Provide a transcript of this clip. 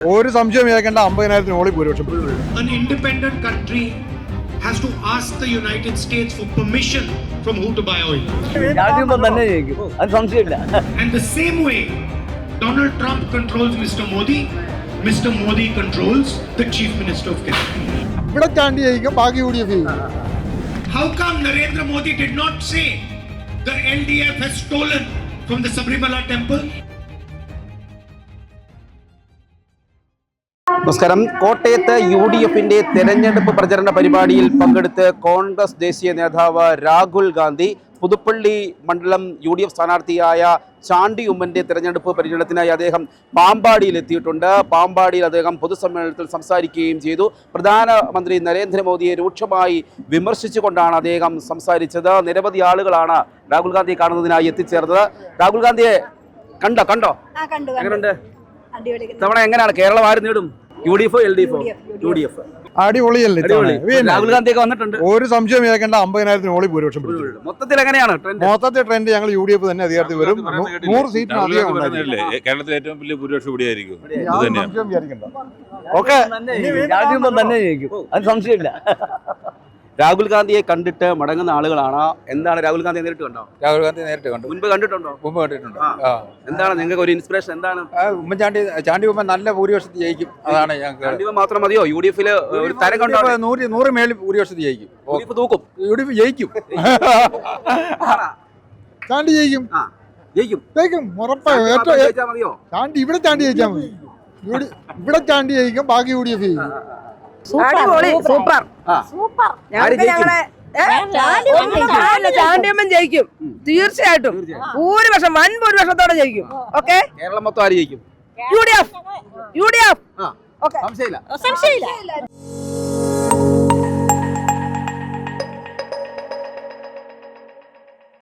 ഒരു സംശയം കേൾക്കേണ്ട 50,000 മോളിൽ ഭൂരിപക്ഷം. An independent country has to ask the United States for permission from who to buy oil. And the same way Donald Trump controls Mr. Modi controls the Chief Minister of Kerala. ഇവിടെ ചാണ്ടി ജയിക്കും, ബാക്കി UDF. How come Narendra Modi did not say the LDF has stolen from the Sabrimala temple? നമസ്കാരം. കോട്ടയത്ത് UDFന്റെ തെരഞ്ഞെടുപ്പ് പ്രചരണ പരിപാടിയിൽ പങ്കെടുത്ത് കോൺഗ്രസ് ദേശീയ നേതാവ് രാഹുൽ ഗാന്ധി പുതുപ്പള്ളി മണ്ഡലം UDF സ്ഥാനാർത്ഥിയായ ചാണ്ടി ഉമ്മന്റെ തെരഞ്ഞെടുപ്പ് പര്യടനത്തിനായി അദ്ദേഹം പാമ്പാടിയിൽ എത്തിയിട്ടുണ്ട്. പാമ്പാടിയിൽ അദ്ദേഹം പൊതുസമ്മേളനത്തിൽ സംസാരിക്കുകയും ചെയ്തു. പ്രധാനമന്ത്രി നരേന്ദ്രമോദിയെ രൂക്ഷമായി വിമർശിച്ചുകൊണ്ടാണ് അദ്ദേഹം സംസാരിച്ചത്. നിരവധി ആളുകളാണ് രാഹുൽ ഗാന്ധിയെ കാണുന്നതിനായി എത്തിച്ചേർന്നത്. രാഹുൽ ഗാന്ധിയെ കണ്ടോ? എങ്ങനെയുണ്ട്? തവണ എങ്ങനെയാണ് കേരളം ആര് നേടും? UDF LDF? UDF. അടിപൊളിയല്ലേ? രാഹുൽ ഗാന്ധിയൊക്കെ വന്നിട്ടുണ്ട്. ഒരു സംശയം കേൾക്കേണ്ട 50,000 മോളിൽ ഭൂരിപക്ഷം. മൊത്തത്തിൽ എങ്ങനെയാണ് മൊത്തത്തിൽ ട്രെൻഡ്? ഞങ്ങൾ UDF തന്നെ അധികാരത്തിൽ വരും. 100 സീറ്റിന് അധികം കേരളത്തിൽ ഏറ്റവും വലിയ ഭൂരിപക്ഷം ഇവിടെയായിരിക്കും. ഓക്കെ, തന്നെ ജയിക്കും, അത് സംശയമില്ല. രാഹുൽ ഗാന്ധിയെ കണ്ടിട്ട് മടങ്ങുന്ന ആളുകളാണ്. എന്താണ് രാഹുൽ ഗാന്ധിയെ നേരിട്ട് കണ്ടോ? രാഹുൽ ഗാന്ധി നേരിട്ട് കണ്ടു. മുൻപ് കണ്ടിട്ടുണ്ടോ? മുമ്പ് കണ്ടിട്ടുണ്ട്. എന്താണ് നിങ്ങൾക്ക് ഒരു ഇൻസ്പിറേഷൻ? എന്താണ്? ചാണ്ടി ഉമ്മൻ നല്ല ഭൂരിപക്ഷത്തിൽ ജയിക്കും. അതാണ് ഞങ്ങൾക്ക് മാത്രം മതിയോ? UDFല് ഒരു തരം കണ്ടോ? 100 മേളിൽ ഭൂരിപക്ഷത്തിൽ ജയിക്കും. UDF തൂക്കും. UDF ജയിക്കും. ചാണ്ടി ജയിക്കും. ജയിക്കും ഉറപ്പായും. മതിയോ? ചാണ്ടി ഇവിടെ ചാണ്ടി ജയിച്ചാൽ മതി. ഇവിടെ ചാണ്ടി ജയിക്കും, ബാക്കി UDF ജയിക്കും. സൂപ്പർ. ചാണ്ടിയമ്മൻ ജയിക്കും തീർച്ചയായിട്ടും. ഭൂരിപക്ഷം, വൻ ഭൂരിപക്ഷത്തോടെ ജയിക്കും. ഓക്കെ, കേരളം മൊത്തം ആര് ജയിക്കും? UDF. സംശയമില്ല.